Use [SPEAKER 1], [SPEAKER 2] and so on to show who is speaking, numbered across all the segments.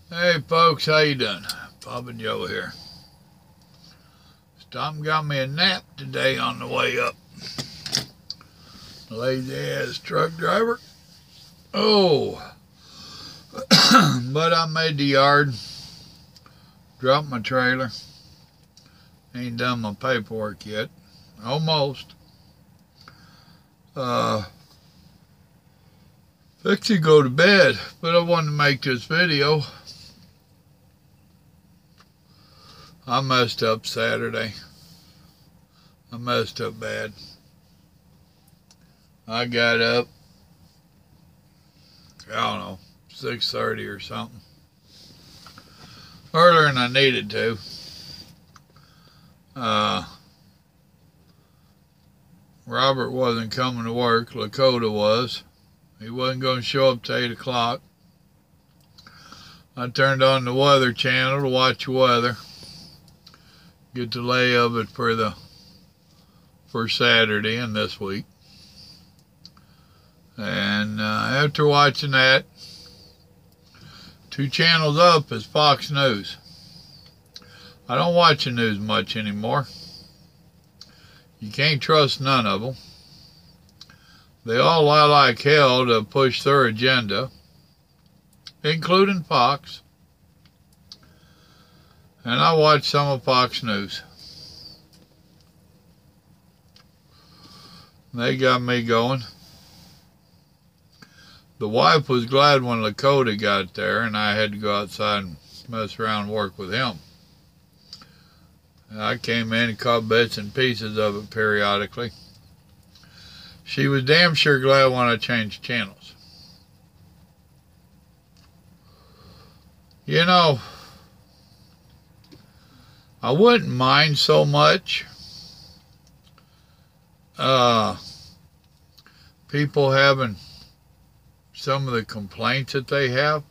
[SPEAKER 1] Hey folks, how you doing? Bob and Joe here. Tom got me a nap today on the way up. Lazy ass truck driver. Oh, but I made the yard, dropped my trailer. Ain't done my paperwork yet. Almost. Fix to go to bed, but I wanted to make this video. I messed up Saturday. I messed up bad. I got up, I don't know, 6:30 or something. Earlier than I needed to. Robert wasn't coming to work. Lakota was. He wasn't going to show up till 8 o'clock. I turned on the Weather Channel to watch the weather. Get the lay of it for Saturday and this week. And after watching that, 2 channels up is Fox News. I don't watch the news much anymore. You can't trust none of them. They all lie like hell to push their agenda, including Fox. And I watch some of Fox News. They got me going. The wife was glad when Lakota got there and I had to go outside and mess around and work with him. I came in and caught bits and pieces of it periodically. She was damn sure glad when I changed channels. You know, I wouldn't mind so much people having some of the complaints that they have.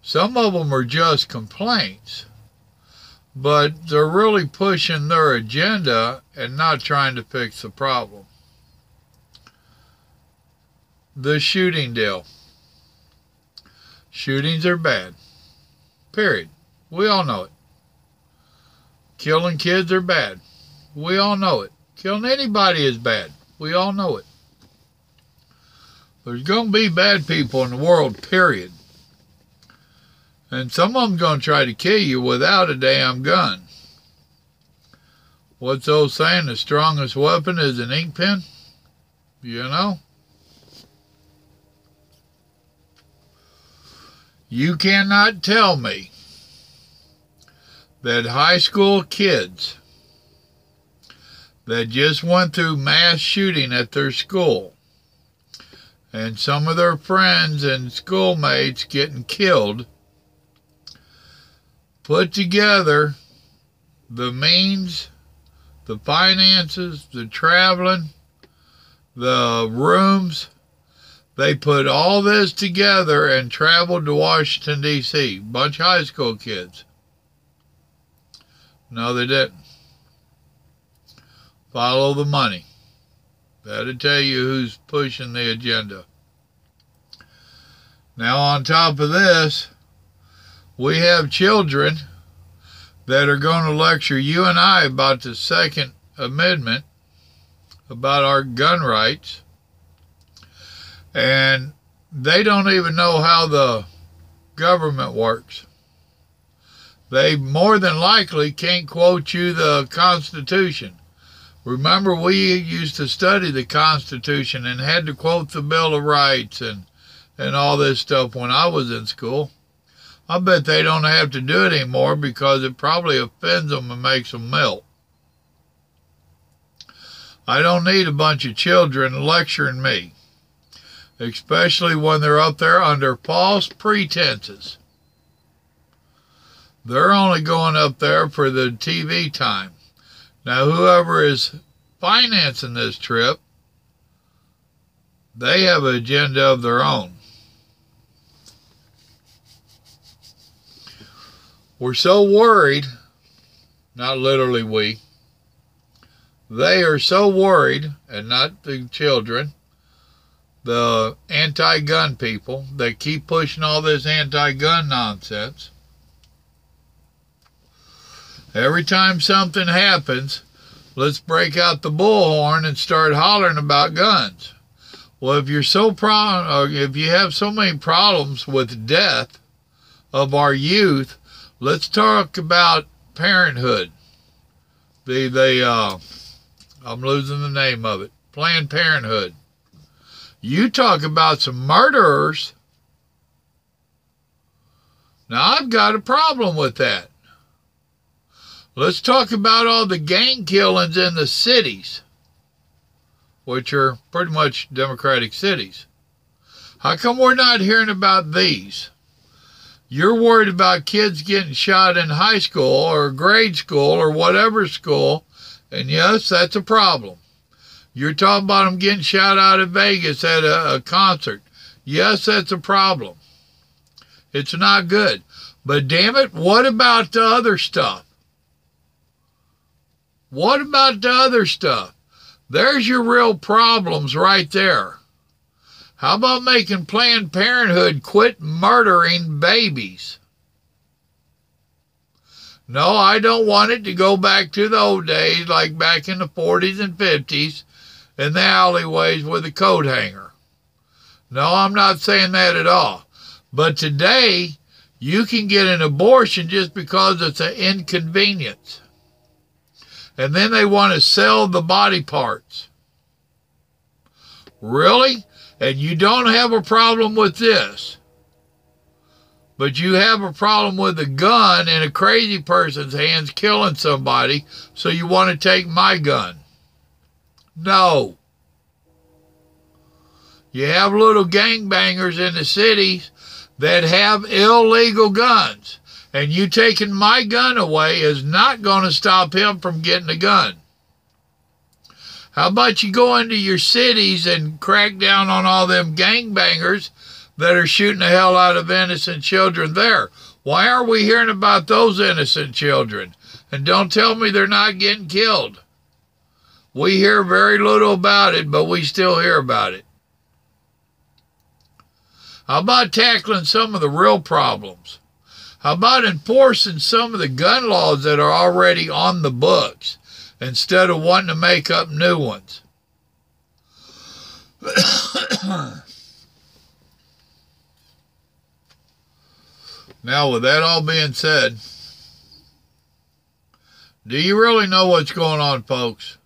[SPEAKER 1] Some of them are just complaints, but they're really pushing their agenda and not trying to fix the problem. The shooting deal. Shootings are bad. Period. We all know it. Killing kids are bad. We all know it. Killing anybody is bad. We all know it. There's going to be bad people in the world, period. And some of them going to try to kill you without a damn gun. What's the old saying? The strongest weapon is an ink pen? You know? You cannot tell me that high school kids that just went through mass shooting at their school and some of their friends and schoolmates getting killed put together the means, the finances, the traveling, the rooms. They put all this together and traveled to Washington, D.C. Bunch of high school kids. No, they didn't. Follow the money. That'll tell you who's pushing the agenda. Now, on top of this, we have children that are going to lecture you and I about the Second Amendment, about our gun rights. And they don't even know how the government works. They more than likely can't quote you the Constitution. Remember, we used to study the Constitution and had to quote the Bill of Rights and all this stuff when I was in school. I bet they don't have to do it anymore because it probably offends them and makes them melt. I don't need a bunch of children lecturing me, especially when they're up there under false pretenses. They're only going up there for the TV time. Now, whoever is financing this trip, they have an agenda of their own. We're so worried, not literally we, they are so worried, and not the children, the anti-gun people that keep pushing all this anti-gun nonsense. Every time something happens, let's break out the bullhorn and start hollering about guns. Well, if you're if you have so many problems with death of our youth, let's talk about parenthood. I'm losing the name of it. Planned Parenthood. You talk about some murderers. Now, I've got a problem with that. Let's talk about all the gang killings in the cities, which are pretty much Democratic cities. How come we're not hearing about these? You're worried about kids getting shot in high school or grade school or whatever school, and yes, that's a problem. You're talking about them getting shot out of Vegas at a concert. Yes, that's a problem. It's not good. But damn it, what about the other stuff? What about the other stuff? There's your real problems right there. How about making Planned Parenthood quit murdering babies? No, I don't want it to go back to the old days, like back in the 40s and 50s, in the alleyways with a coat hanger. No, I'm not saying that at all. But today, you can get an abortion just because it's an inconvenience. And then they want to sell the body parts. Really? And you don't have a problem with this. But you have a problem with a gun in a crazy person's hands killing somebody, so you want to take my gun. No. You have little gangbangers in the cities that have illegal guns. And you taking my gun away is not going to stop him from getting a gun. How about you go into your cities and crack down on all them gangbangers that are shooting the hell out of innocent children there? Why aren't we hearing about those innocent children? And don't tell me they're not getting killed. We hear very little about it, but we still hear about it. How about tackling some of the real problems? How about enforcing some of the gun laws that are already on the books instead of wanting to make up new ones? Now, with that all being said, do you really know what's going on, folks?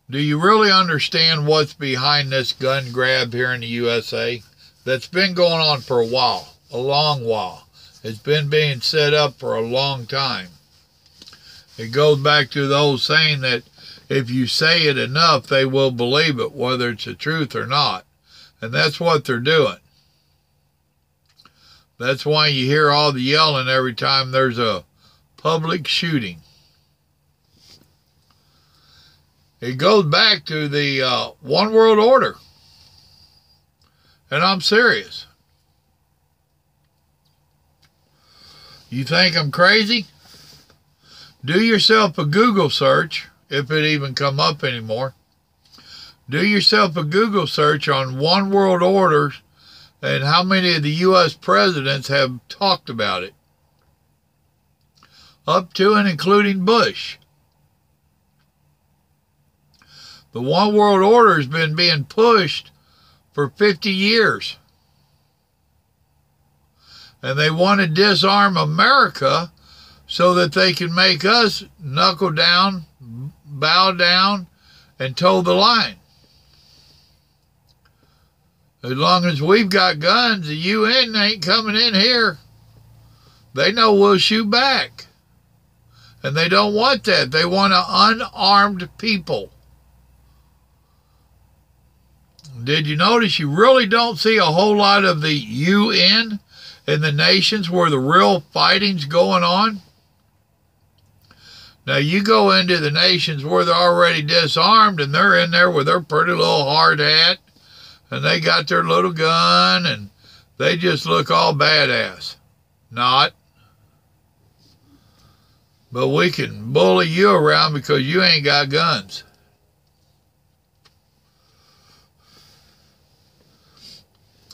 [SPEAKER 1] Do you really understand what's behind this gun grab here in the USA? That's been going on for a while, a long while. It's been being set up for a long time. It goes back to the old saying that if you say it enough, they will believe it, whether it's the truth or not. And that's what they're doing. That's why you hear all the yelling every time there's a public shooting. It goes back to the one world order. And I'm serious. You think I'm crazy? Do yourself a Google search, if it even come up anymore. Do yourself a Google search on one world order and how many of the U.S. presidents have talked about it. Up to and including Bush. The one world order has been being pushed for 50 years. And they want to disarm America so that they can make us knuckle down, bow down, and toe the line. As long as we've got guns, the UN ain't coming in here. They know we'll shoot back. And they don't want that. They want an unarmed people. Did you notice you really don't see a whole lot of the UN in the nations where the real fighting's going on? Now, you go into the nations where they're already disarmed and they're in there with their pretty little hard hat and they got their little gun and they just look all badass. Not. But we can bully you around because you ain't got guns.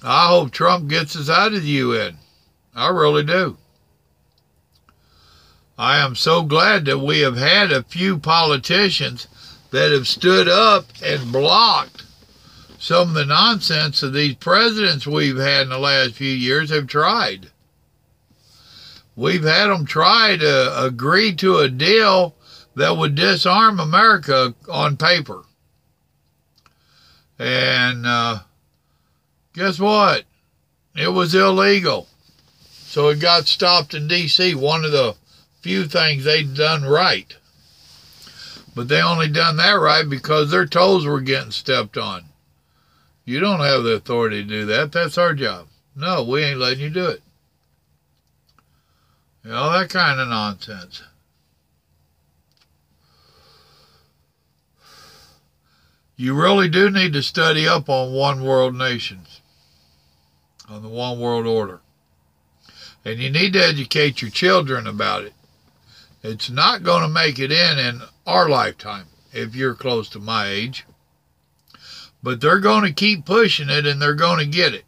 [SPEAKER 1] I hope Trump gets us out of the UN. I really do. I am so glad that we have had a few politicians that have stood up and blocked some of the nonsense that these presidents we've had in the last few years have tried. We've had them try to agree to a deal that would disarm America on paper. And guess what? It was illegal. So it got stopped in D.C., one of the few things they'd done right. But they only done that right because their toes were getting stepped on. You don't have the authority to do that. That's our job. No, we ain't letting you do it. You know, that kind of nonsense. You really do need to study up on one world nations, on the one world order. And you need to educate your children about it. It's not going to make it in our lifetime, if you're close to my age. But they're going to keep pushing it, and they're going to get it.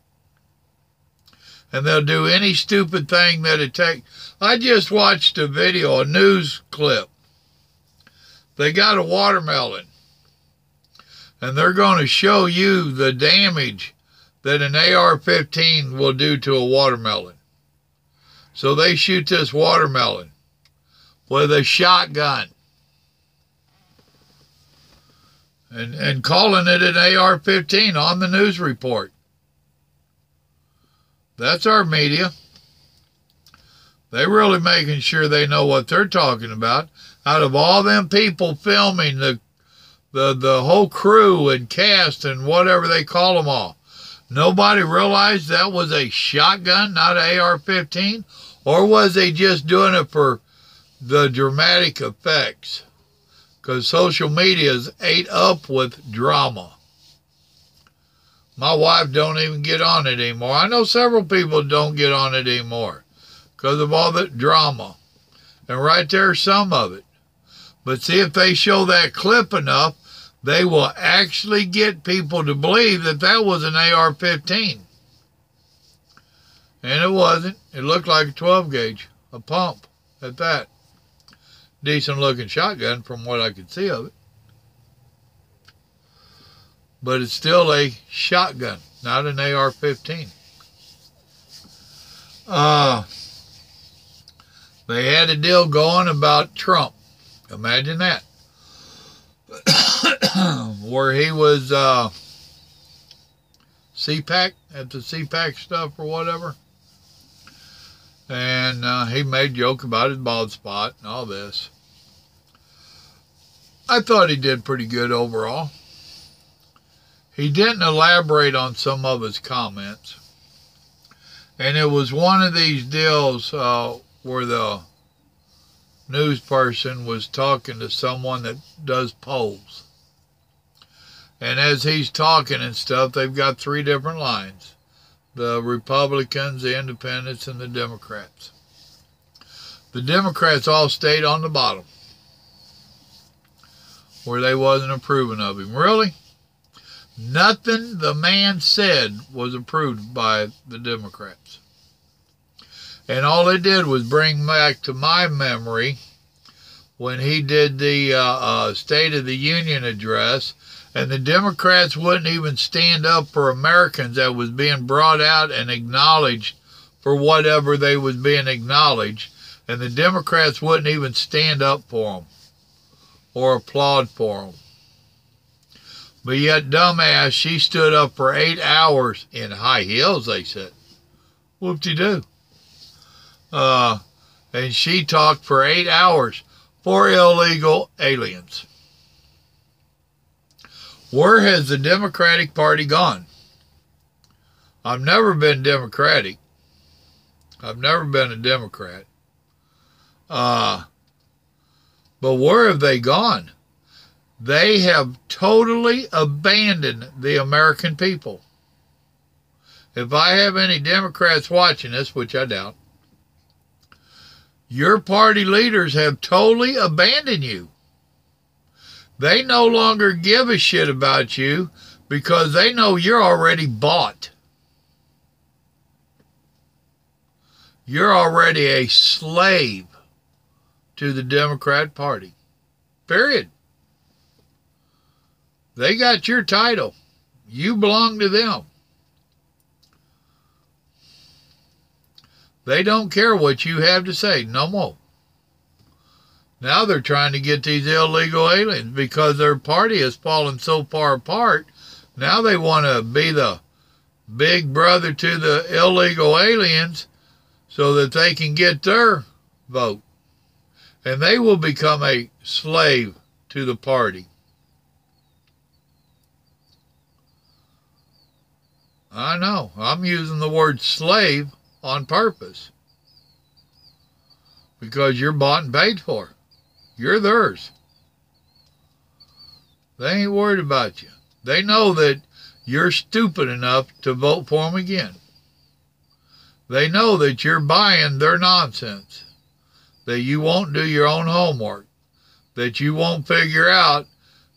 [SPEAKER 1] And they'll do any stupid thing that it takes. I just watched a video, a news clip. They got a watermelon. And they're going to show you the damage that an AR-15 will do to a watermelon. So they shoot this watermelon with a shotgun. And calling it an AR-15 on the news report. That's our media. They're really making sure they know what they're talking about. Out of all them people filming, the whole crew and cast and whatever they call them all, nobody realized that was a shotgun, not an AR-15? Or was they just doing it for the dramatic effects? Because social media is ate up with drama. My wife don't even get on it anymore. I know several people don't get on it anymore because of all the drama. And right there's some of it. But see, if they show that clip enough, they will actually get people to believe that that was an AR-15. And it wasn't. It looked like a 12 gauge, a pump at that. Decent looking shotgun from what I could see of it. But it's still a shotgun, not an AR-15. They had a deal going about Trump. Imagine that. Where he was CPAC, at the CPAC stuff or whatever. And he made a joke about his bald spot and all this. I thought he did pretty good overall. He didn't elaborate on some of his comments. And it was one of these deals where the news person was talking to someone that does polls. And as he's talking and stuff, they've got three different lines. The Republicans, the Independents, and the Democrats. The Democrats all stayed on the bottom, where they wasn't approving of him. Really? Nothing the man said was approved by the Democrats. And all it did was bring back to my memory when he did the State of the Union address, and the Democrats wouldn't even stand up for Americans that was being brought out and acknowledged for whatever they was being acknowledged. And the Democrats wouldn't even stand up for them or applaud for them. But yet, dumbass, she stood up for 8 hours in high heels, they said. Whoop-de-doo. And she talked for 8 hours for illegal aliens. Where has the Democratic Party gone? I've never been Democratic. I've never been a Democrat. But where have they gone? They have totally abandoned the American people. If I have any Democrats watching this, which I doubt, your party leaders have totally abandoned you. They no longer give a shit about you because they know you're already bought. you're already a slave to the Democrat Party. Period. They got your title. You belong to them. They don't care what you have to say no more. Now they're trying to get these illegal aliens because their party has fallen so far apart. Now they want to be the big brother to the illegal aliens so that they can get their vote. And they will become a slave to the party. I know. I'm using the word slave on purpose. Because you're bought and paid for. You're theirs. They ain't worried about you. They know that you're stupid enough to vote for them again. They know that you're buying their nonsense. That you won't do your own homework. That you won't figure out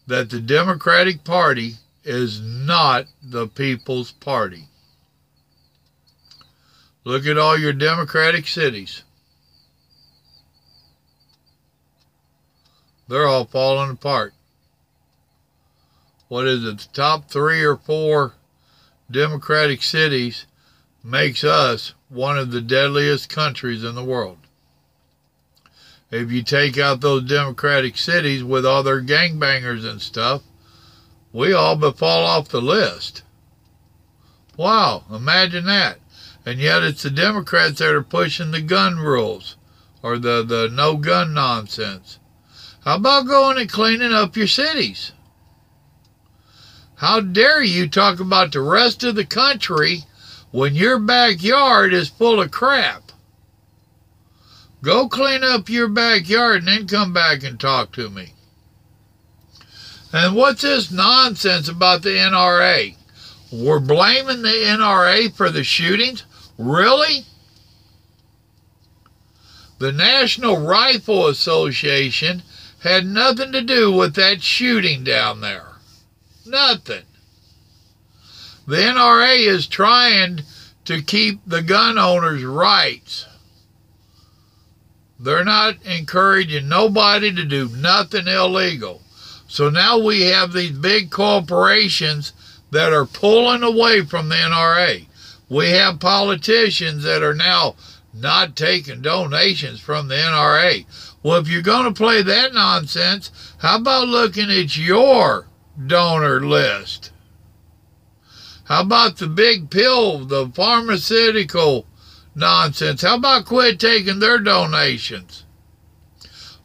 [SPEAKER 1] that the Democratic Party is not the people's party. Look at all your Democratic cities. They're all falling apart. What is it? The top 3 or 4 Democratic cities makes us one of the deadliest countries in the world. If you take out those Democratic cities with all their gangbangers and stuff, we all but fall off the list. Wow, imagine that. And yet it's the Democrats that are pushing the gun rules or the no-gun nonsense. How about going and cleaning up your cities? How dare you talk about the rest of the country when your backyard is full of crap? Go clean up your backyard and then come back and talk to me. And what's this nonsense about the NRA? We're blaming the NRA for the shootings? Really? The National Rifle Association had nothing to do with that shooting down there. Nothing. The NRA is trying to keep the gun owners' rights. They're not encouraging nobody to do nothing illegal. So now we have these big corporations that are pulling away from the NRA. We have politicians that are now not taking donations from the NRA. Well, if you're going to play that nonsense, how about looking at your donor list? How about the big pill, the pharmaceutical nonsense? How about quit taking their donations?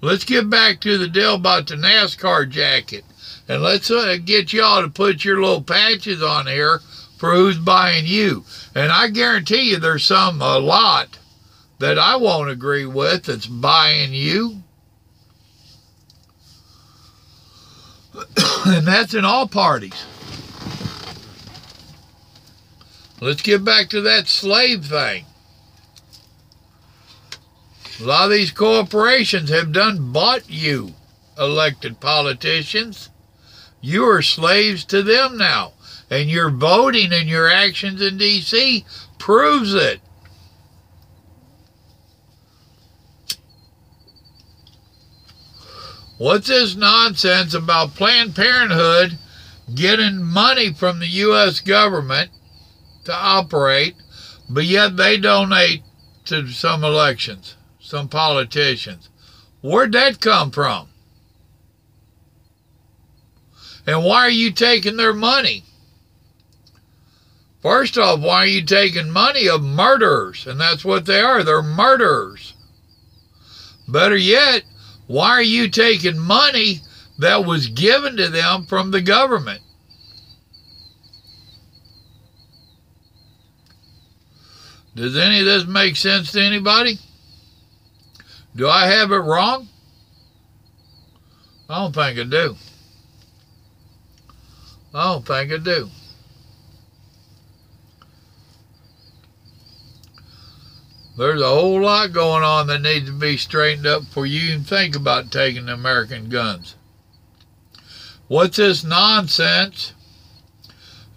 [SPEAKER 1] Let's get back to the deal about the NASCAR jacket. And let's get y'all to put your little patches on here for who's buying you. And I guarantee you there's a lot that I won't agree with that's buying you. And that's in all parties. Let's get back to that slave thing. A lot of these corporations have bought you, elected politicians. You are slaves to them now. And your voting and your actions in D.C. proves it. What's this nonsense about Planned Parenthood getting money from the U.S. government to operate, but yet they donate to some elections, some politicians? Where'd that come from? And why are you taking their money? First off, why are you taking money of murderers? And that's what they are. They're murderers. Better yet, why are you taking money that was given to them from the government? Does any of this make sense to anybody? Do I have it wrong? I don't think I do. I don't think I do. There's a whole lot going on that needs to be straightened up before you even think about taking the American guns. What's this nonsense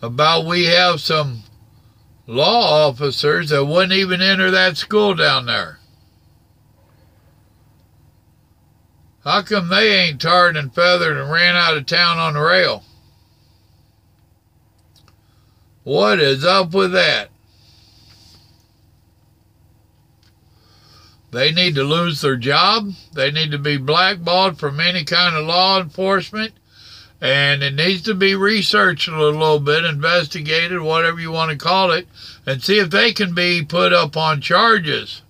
[SPEAKER 1] about we have some law officers that wouldn't even enter that school down there. How come they ain't tarred and feathered and ran out of town on the rail? What is up with that? They need to lose their job. They need to be blackballed from any kind of law enforcement. And it needs to be researched a little bit, investigated, whatever you want to call it, and see if they can be put up on charges.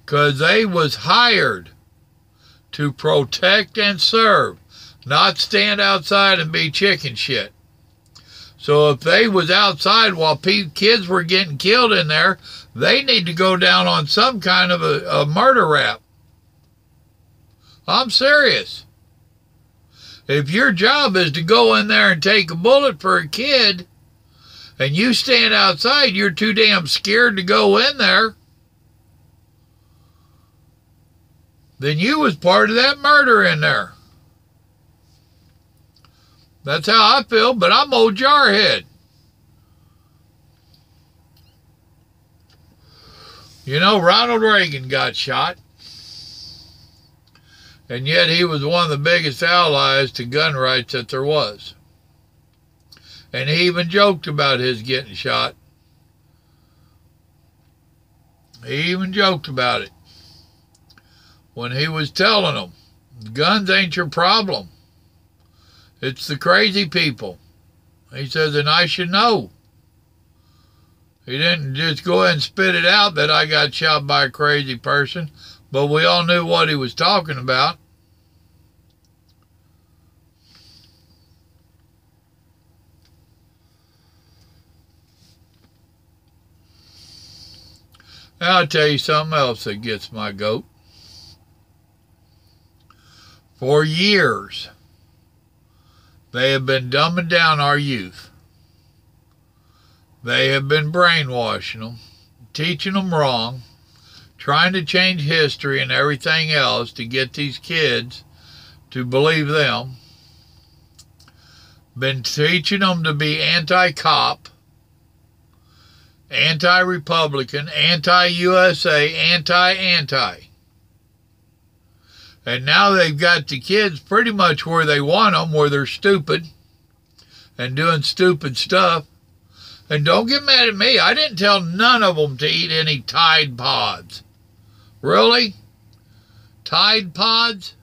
[SPEAKER 1] Because they was hired to protect and serve, not stand outside and be chicken shit. So if they was outside while kids were getting killed in there, they need to go down on some kind of a murder rap. I'm serious. If your job is to go in there and take a bullet for a kid, and you stand outside, you're too damn scared to go in there, then you was part of that murder in there. That's how I feel, but I'm old Jarhead. You know, Ronald Reagan got shot. And yet he was one of the biggest allies to gun rights that there was. And he even joked about his getting shot. He even joked about it. When he was telling them, guns ain't your problem. It's the crazy people. He says, and I should know. He didn't just go ahead and spit it out that I got shot by a crazy person, but we all knew what he was talking about. Now I'll tell you something else that gets my goat. For years, they have been dumbing down our youth. They have been brainwashing them, teaching them wrong, trying to change history and everything else to get these kids to believe them. Been teaching them to be anti-cop, anti-Republican, anti-USA, anti-anti. And now they've got the kids pretty much where they want them, where they're stupid and doing stupid stuff. And don't get mad at me. I didn't tell none of them to eat any Tide Pods. Really? Tide Pods?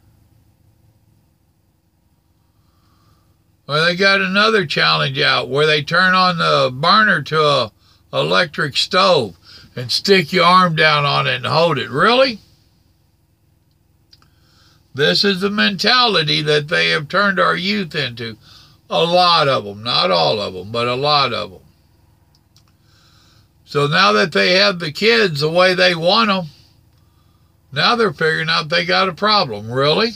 [SPEAKER 1] Well, they got another challenge out where they turn on the burner to a electric stove and stick your arm down on it and hold it. Really? This is the mentality that they have turned our youth into. A lot of them. Not all of them, but a lot of them. So now that they have the kids the way they want them, now they're figuring out they got a problem. Really?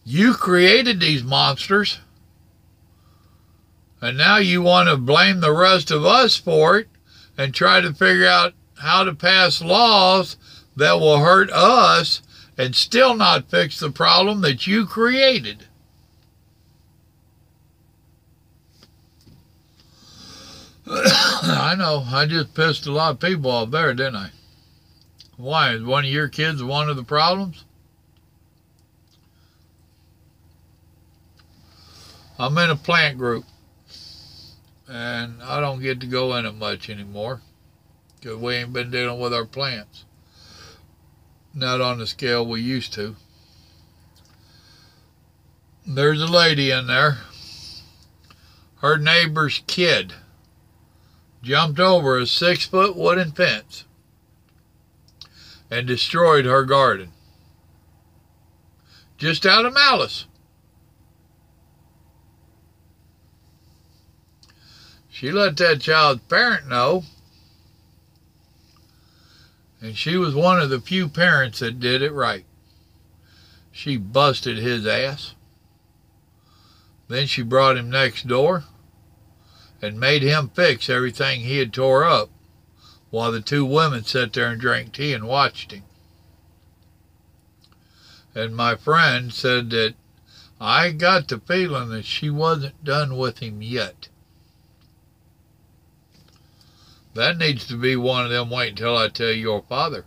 [SPEAKER 1] You created these monsters, and now you want to blame the rest of us for it and try to figure out how to pass laws that will hurt us and still not fix the problem that you created. I know, I just pissed a lot of people off there, didn't I? Why? Is one of your kids one of the problems? I'm in a plant group, and I don't get to go in it much anymore because we ain't been dealing with our plants. Not on the scale we used to. There's a lady in there. Her neighbor's kid jumped over a 6-foot wooden fence and destroyed her garden. Just out of malice. She let that child's parent know, and she was one of the few parents that did it right. She busted his ass. Then she brought him next door and made him fix everything he had tore up while the two women sat there and drank tea and watched him. And my friend said that I got the feeling that she wasn't done with him yet. That needs to be one of them, wait until I tell your father.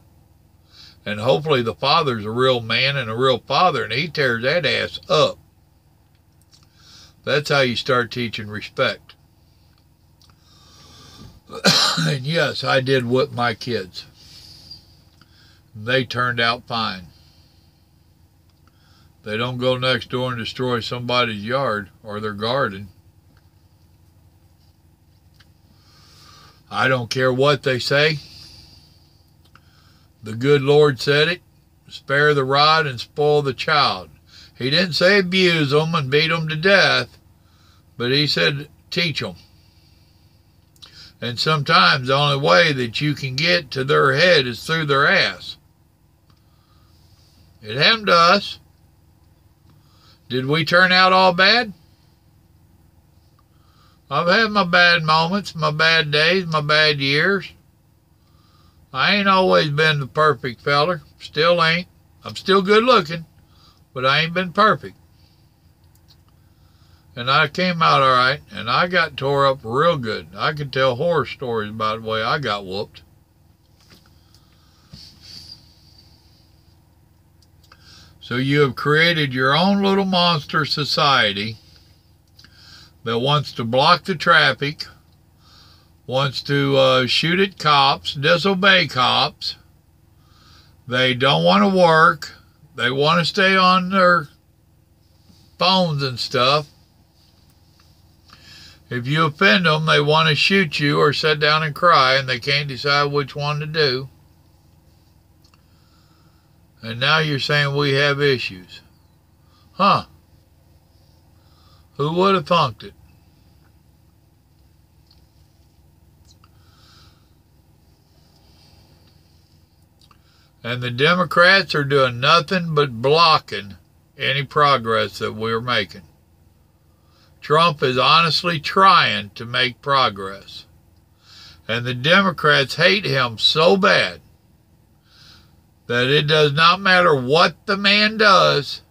[SPEAKER 1] And hopefully the father's a real man and a real father, and he tears that ass up. That's how you start teaching respect. And yes, I did whip my kids. They turned out fine. They don't go next door and destroy somebody's yard or their garden. I don't care what they say. The good Lord said it. Spare the rod and spoil the child. He didn't say abuse them and beat them to death, but he said teach them. And sometimes the only way that you can get to their head is through their ass. It happened to us. Did we turn out all bad? I've had my bad moments, my bad days, my bad years. I ain't always been the perfect feller. Still ain't. I'm still good looking, but I ain't been perfect. And I came out all right, and I got tore up real good. I could tell horror stories about the way I got whooped. So you have created your own little monster society that wants to block the traffic, wants to shoot at cops, disobey cops. They don't want to work. They want to stay on their phones and stuff. If you offend them, they want to shoot you or sit down and cry, and they can't decide which one to do. And now you're saying we have issues. Huh. Who would have thunked it? And the Democrats are doing nothing but blocking any progress that we're making. Trump is honestly trying to make progress. And the Democrats hate him so bad that it does not matter what the man does,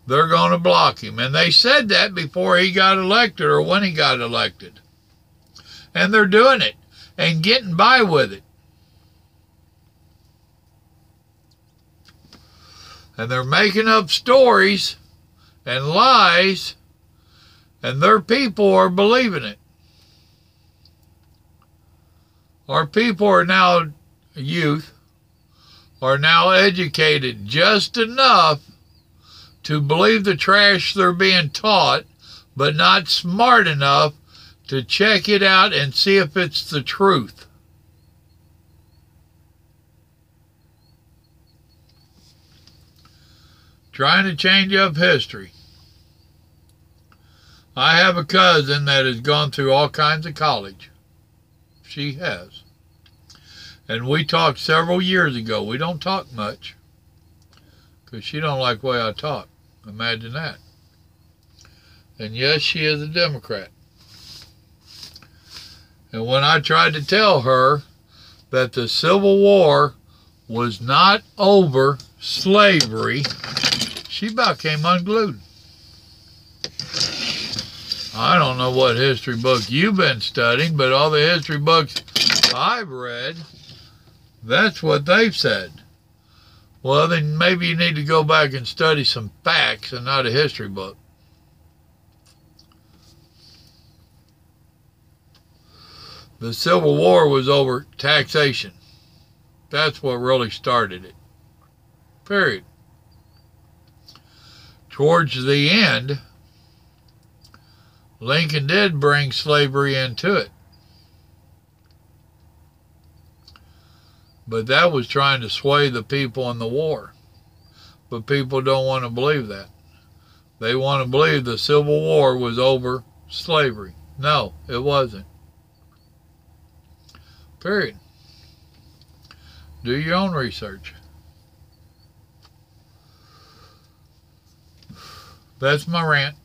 [SPEAKER 1] they're going to block him. And they said that before he got elected or when he got elected. And they're doing it and getting by with it. And they're making up stories and lies, and their people are believing it. Our people are now, youth, are now educated just enough to believe the trash they're being taught, but not smart enough to check it out and see if it's the truth. Trying to change up history. I have a cousin that has gone through all kinds of college. She has. And we talked several years ago. We don't talk much because she don't like the way I talk. Imagine that. And yes, she is a Democrat. And when I tried to tell her that the Civil War was not over slavery, she about came unglued. I don't know what history book you've been studying, but all the history books I've read, that's what they've said. Well, then maybe you need to go back and study some facts and not a history book. The Civil War was over taxation. That's what really started it. Period. Towards the end, Lincoln did bring slavery into it. But that was trying to sway the people in the war. But people don't want to believe that. They want to believe the Civil War was over slavery. No, it wasn't. Period. Do your own research. That's my rant.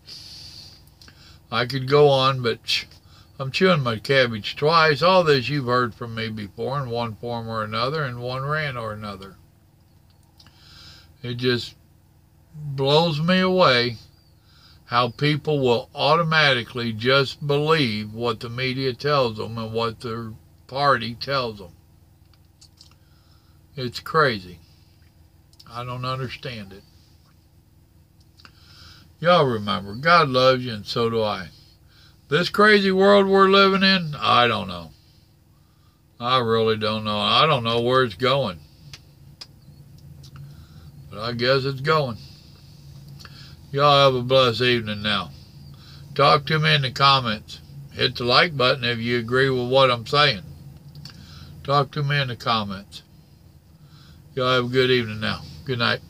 [SPEAKER 1] I could go on, but I'm chewing my cabbage twice. All this you've heard from me before in one form or another, in one rant or another. It just blows me away how people will automatically just believe what the media tells them and what their party tells them. It's crazy. I don't understand it. Y'all remember, God loves you and so do I. This crazy world we're living in, I don't know. I really don't know. I don't know where it's going. But I guess it's going. Y'all have a blessed evening now. Talk to me in the comments. Hit the like button if you agree with what I'm saying. Talk to me in the comments. Y'all have a good evening now. Good night.